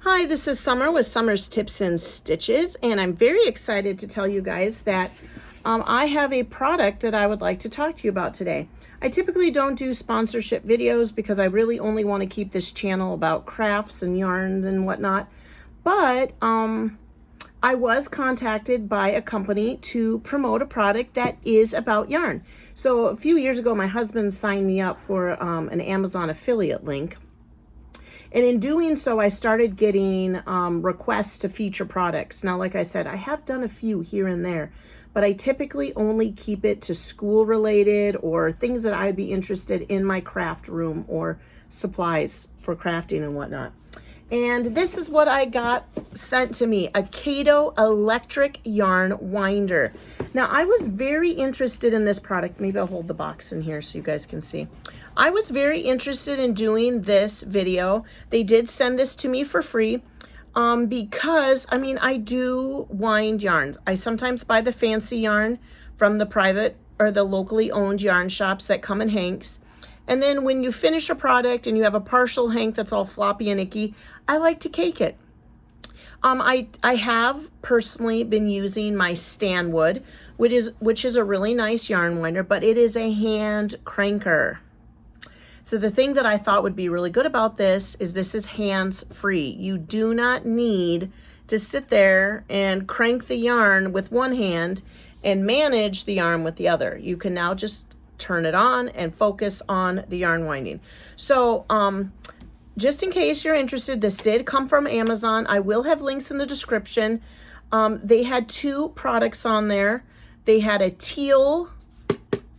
Hi, this is Summer with Summer's Tips and Stitches, and I'm very excited to tell you guys that I have a product that I would like to talk to you about today. I typically don't do sponsorship videos because I really only want to keep this channel about crafts and yarns and whatnot, but I was contacted by a company to promote a product that is about yarn. So a few years ago, my husband signed me up for an Amazon affiliate link. And in doing so, I started getting requests to feature products. Now, like I said, I have done a few here and there, but I typically only keep it to school related or things that I'd be interested in my craft room or supplies for crafting and whatnot. And this is what I got sent to me, a Caydo Electric Yarn Winder. Now, I was very interested in this product. Maybe I'll hold the box in here so you guys can see. I was very interested in doing this video. They did send this to me for free because, I mean, I do wind yarns. I sometimes buy the fancy yarn from the private or the locally owned yarn shops that come in hanks. And then when you finish a product and you have a partial hank that's all floppy and icky, I like to cake it. I have personally been using my Stanwood, which is a really nice yarn winder, but it is a hand cranker. So the thing that I thought would be really good about this is hands-free. You do not need to sit there and crank the yarn with one hand and manage the yarn with the other. You can now just turn it on and focus on the yarn winding. So just in case you're interested, this did come from Amazon. I will have links in the description. They had two products on there. They had a teal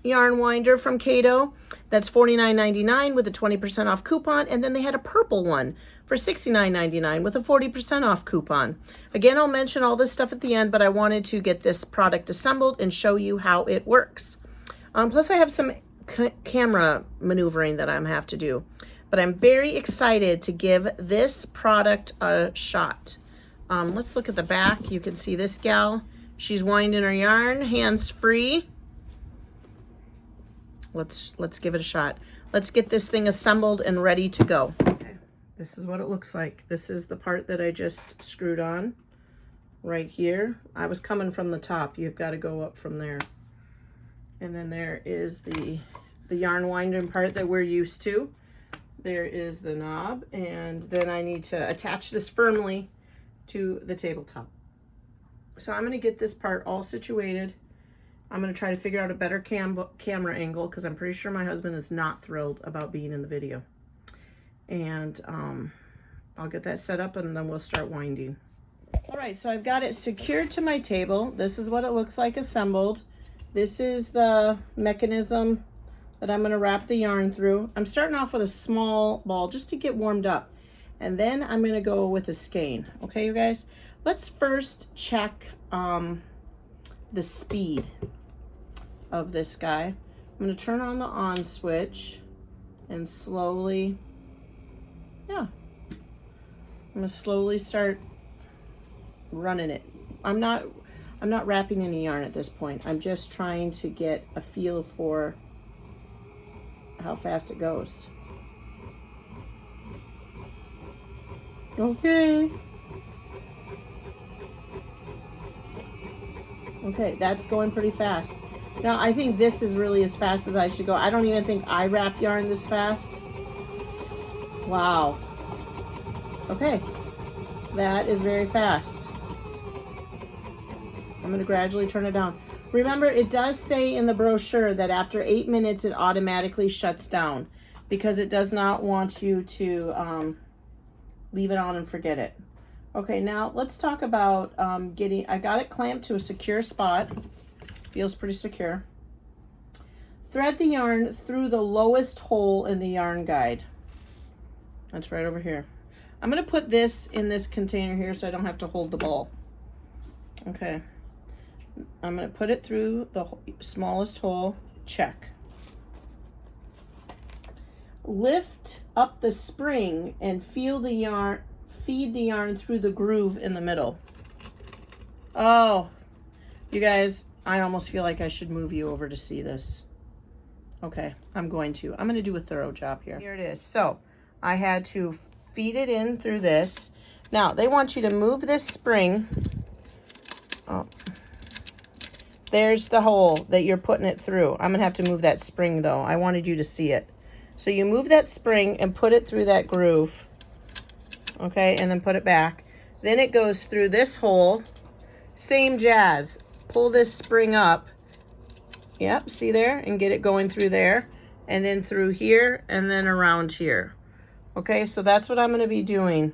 yarn winder from Caydo that's $49.99 with a 20% off coupon, and then they had a purple one for $69.99 with a 40% off coupon. Again, I'll mention all this stuff at the end, but I wanted to get this product assembled and show you how it works. Plus I have some camera maneuvering that I have to do, but I'm very excited to give this product a shot. Let's look at the back. You can see this gal. She's winding her yarn, hands free. Let's give it a shot. Let's get this thing assembled and ready to go. Okay. This is what it looks like. This is the part that I just screwed on right here. I was coming from the top. You've got to go up from there. And then there is the yarn winding part that we're used to. There is the knob, and then I need to attach this firmly to the tabletop. So I'm going to get this part all situated. I'm going to try to figure out a better camera angle because I'm pretty sure my husband is not thrilled about being in the video. And I'll get that set up and then we'll start winding. All right, so I've got it secured to my table. This is what it looks like assembled. This is the mechanism that I'm going to wrap the yarn through. I'm starting off with a small ball just to get warmed up. And then I'm going to go with a skein. Okay, you guys? Let's first check the speed of this guy. I'm going to turn on the on switch and slowly, I'm going to slowly start running it. I'm not wrapping any yarn at this point. I'm just trying to get a feel for how fast it goes. Okay. Okay, that's going pretty fast. Now, I think this is really as fast as I should go. I don't even think I wrap yarn this fast. Wow. Okay. That is very fast. I'm going to gradually turn it down. Remember, it does say in the brochure that after 8 minutes, it automatically shuts down because it does not want you to leave it on and forget it. Okay, now let's talk about I got it clamped to a secure spot. Feels pretty secure. Thread the yarn through the lowest hole in the yarn guide. That's right over here. I'm going to put this in this container here so I don't have to hold the ball. Okay. I'm going to put it through the smallest hole. Check. Lift up the spring and feed the yarn through the groove in the middle. Oh, you guys, I almost feel like I should move you over to see this. Okay, I'm going to do a thorough job here. Here it is. So I had to feed it in through this. Now, they want you to move this spring. Oh, there's the hole that you're putting it through. I'm going to have to move that spring, though. I wanted you to see it. So you move that spring and put it through that groove. Okay, and then put it back. Then it goes through this hole. Same jazz. Pull this spring up. Yep, see there? And get it going through there. And then through here and then around here. Okay, so that's what I'm going to be doing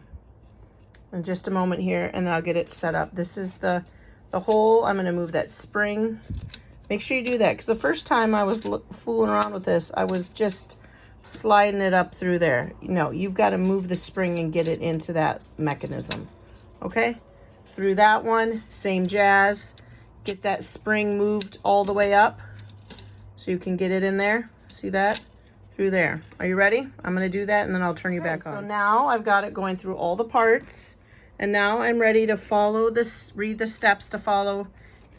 in just a moment here, and then I'll get it set up. This is the hole. I'm going to move that spring. Make sure you do that, because the first time I was fooling around with this, I was just sliding it up through there. No, you've got to move the spring and get it into that mechanism. Okay, through that one, same jazz. Get that spring moved all the way up so you can get it in there. See that? Through there. Are you ready? I'm going to do that, and then I'll turn you back on. So now I've got it going through all the parts, and now I'm ready to follow this, read the steps to follow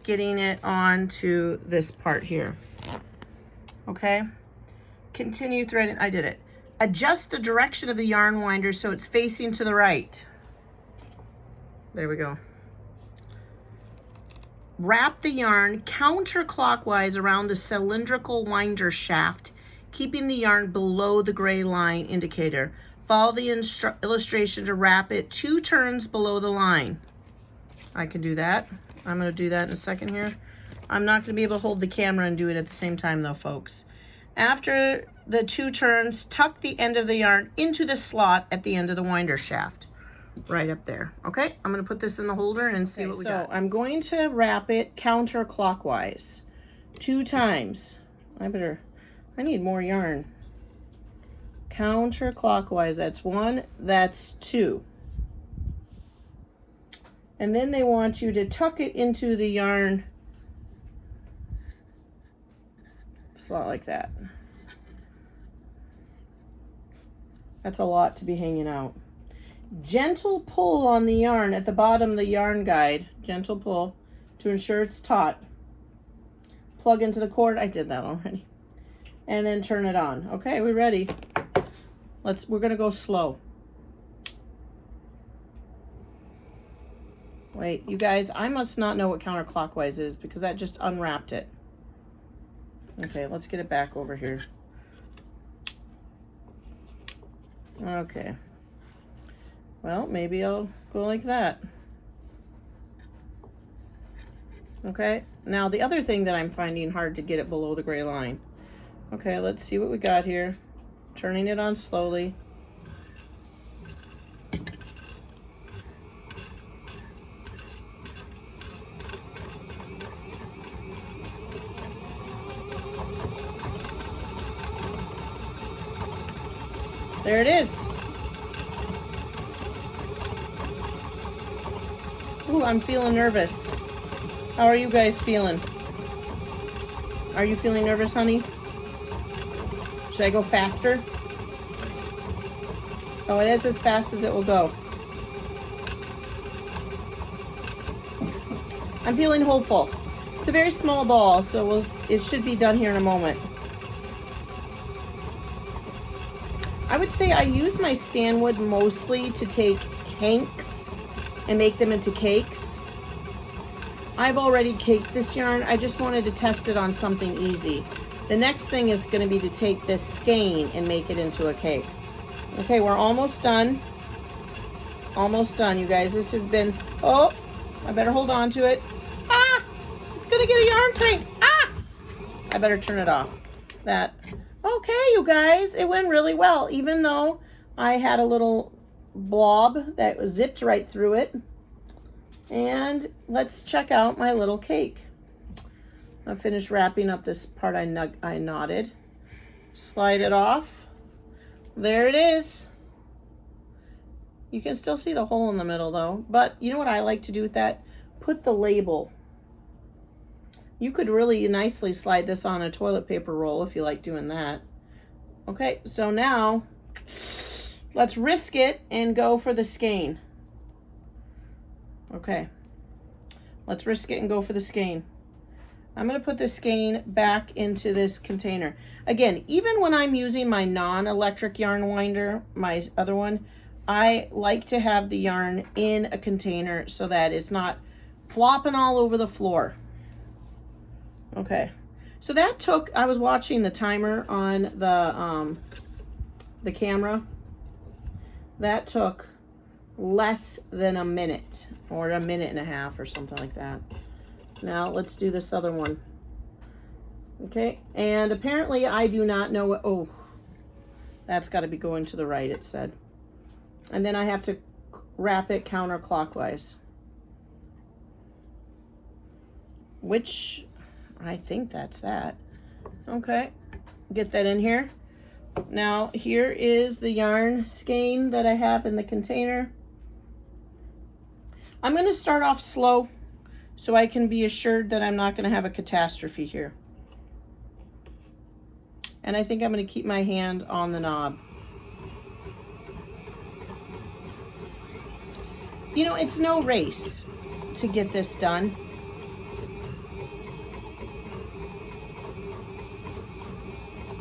getting it onto this part here. Okay? Continue threading. I did it. Adjust the direction of the yarn winder so it's facing to the right. There we go. Wrap the yarn counterclockwise around the cylindrical winder shaft, keeping the yarn below the gray line indicator. Follow the illustration to wrap it 2 turns below the line. I can do that. I'm going to do that in a second here. I'm not going to be able to hold the camera and do it at the same time though, folks. After the 2 turns, tuck the end of the yarn into the slot at the end of the winder shaft. Right up there. Okay, I'm going to put this in the holder and see what we got. So I'm going to wrap it counterclockwise 2 times. I need more yarn. Counterclockwise, that's 1, that's 2. And then they want you to tuck it into the yarn slot like that. That's a lot to be hanging out. Gentle pull on the yarn at the bottom of the yarn guide. Gentle pull to ensure it's taut. Plug into the cord. I did that already. And then turn it on. Okay, we're ready. We're gonna go slow. Wait, you guys, I must not know what counterclockwise is because that just unwrapped it. Okay, let's get it back over here. Okay. Well, maybe I'll go like that. Okay, now the other thing that I'm finding hard to get it below the gray line. Okay, let's see what we got here. Turning it on slowly. There it is. Ooh, I'm feeling nervous. How are you guys feeling? Are you feeling nervous, honey? Should I go faster? Oh, it is as fast as it will go. I'm feeling hopeful. It's a very small ball, so it should be done here in a moment. I would say I use my stand wood mostly to take hanks and make them into cakes. I've already caked this yarn. I just wanted to test it on something easy. The next thing is going to be to take this skein and make it into a cake. Okay, we're almost done. Almost done, you guys. This has been, oh, I better hold on to it. Ah, it's going to get a yarn crank. Ah, I better turn it off. Okay, you guys, it went really well, even though I had a little blob that was zipped right through it. And let's check out my little cake. I'll finish wrapping up this part I knotted. Slide it off. There it is. You can still see the hole in the middle though. But you know what I like to do with that? Put the label. You could really nicely slide this on a toilet paper roll if you like doing that. Okay, so now let's risk it and go for the skein. Okay, let's risk it and go for the skein. I'm going to put the skein back into this container. Again, even when I'm using my non-electric yarn winder, my other one, I like to have the yarn in a container so that it's not flopping all over the floor. Okay, so that took, I was watching the timer on the camera. That took less than a minute, or a minute and a half or something like that. Now let's do this other one. Okay, and apparently I do not know what, oh, that's got to be going to the right, it said. And then I have to wrap it counterclockwise, which I think that's that. Okay, get that in here. Now here is the yarn skein that I have in the container. I'm going to start off slow so I can be assured that I'm not going to have a catastrophe here. And I think I'm going to keep my hand on the knob. You know, it's no race to get this done.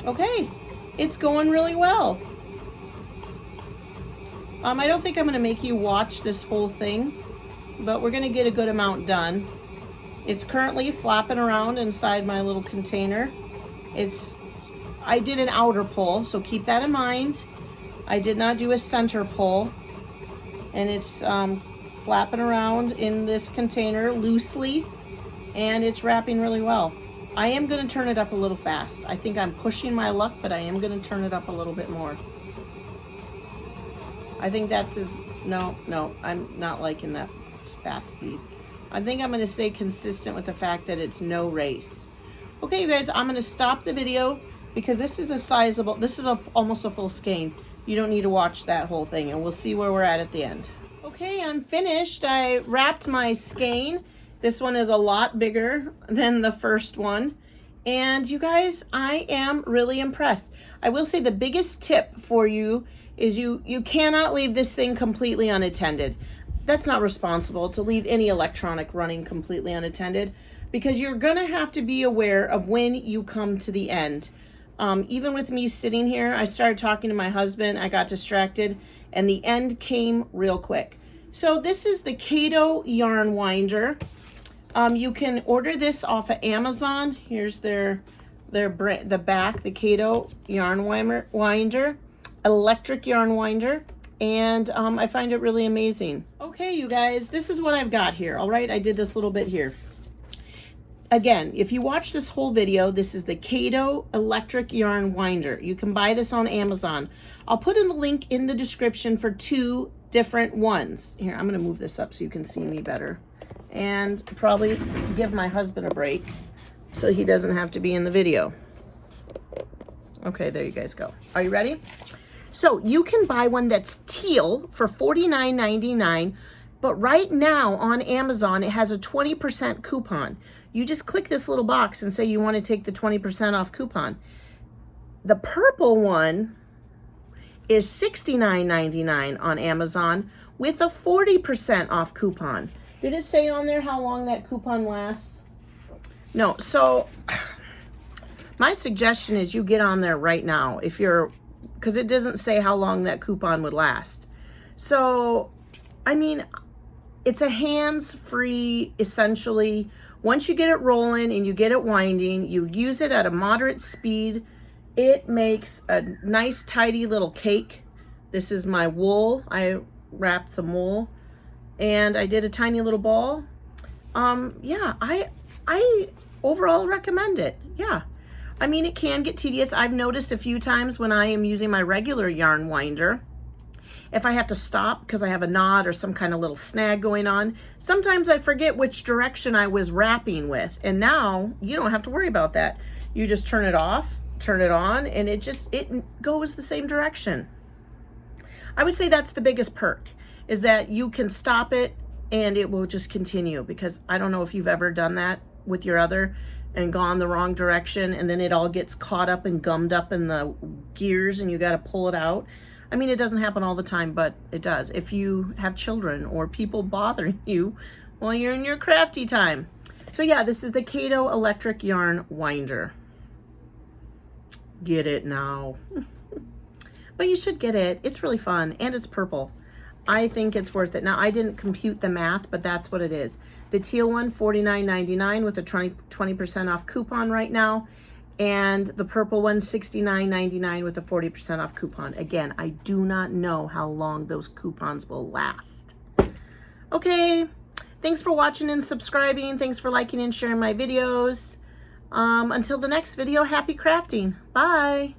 Okay, it's going really well. I don't think I'm going to make you watch this whole thing, but we're going to get a good amount done. It's currently flopping around inside my little container. I did an outer pull, so keep that in mind. I did not do a center pull, and it's flapping around in this container loosely, and it's wrapping really well. I am going to turn it up a little fast. I think I'm pushing my luck, but I am going to turn it up a little bit more. I think that's no, I'm not liking that fast speed. I think I'm going to stay consistent with the fact that it's no race. Okay, you guys, I'm going to stop the video because this is almost a full skein. You don't need to watch that whole thing, and we'll see where we're at the end. Okay, I'm finished. I wrapped my skein. This one is a lot bigger than the first one. And you guys, I am really impressed. I will say the biggest tip for you is you cannot leave this thing completely unattended. That's not responsible to leave any electronic running completely unattended, because you're gonna have to be aware of when you come to the end. Even with me sitting here, I started talking to my husband, I got distracted, and the end came real quick. So this is the Caydo Yarn Winder. You can order this off of Amazon. Here's the back, the Caydo Yarn Winder, Electric Yarn Winder, and I find it really amazing. Okay, you guys, this is what I've got here. All right, I did this little bit here. Again, if you watch this whole video, this is the Caydo Electric Yarn Winder. You can buy this on Amazon. I'll put in the link in the description for 2 different ones. Here, I'm going to move this up so you can see me better. And probably give my husband a break so he doesn't have to be in the video. Okay, there you guys go. Are you ready? So you can buy one that's teal for $49.99, but right now on Amazon, it has a 20% coupon. You just click this little box and say you want to take the 20% off coupon. The purple one is $69.99 on Amazon with a 40% off coupon. Did it say on there how long that coupon lasts? No, so my suggestion is you get on there right now because it doesn't say how long that coupon would last. So, I mean, it's a hands-free, essentially. Once you get it rolling and you get it winding, you use it at a moderate speed. It makes a nice, tidy little cake. This is my wool. I wrapped some wool and I did a tiny little ball. Yeah, I overall recommend it. Yeah. I mean, it can get tedious. I've noticed a few times when I am using my regular yarn winder, if I have to stop because I have a knot or some kind of little snag going on, sometimes I forget which direction I was wrapping with. And now you don't have to worry about that. You just turn it off, turn it on, and it goes the same direction. I would say that's the biggest perk, is that you can stop it and it will just continue, because I don't know if you've ever done that with your other and gone the wrong direction and then it all gets caught up and gummed up in the gears and you got to pull it out. I mean, it doesn't happen all the time, but it does. If you have children or people bothering you while you're in your crafty time. So yeah, this is the Caydo Electric Yarn Winder. Get it now. but you should get it. It's really fun, and it's purple. I think it's worth it. Now, I didn't compute the math, but that's what it is. The teal one, $49.99 with a 20% off coupon right now. And the purple one, $69.99 with a 40% off coupon. Again, I do not know how long those coupons will last. Okay, thanks for watching and subscribing. Thanks for liking and sharing my videos. Until the next video, happy crafting. Bye.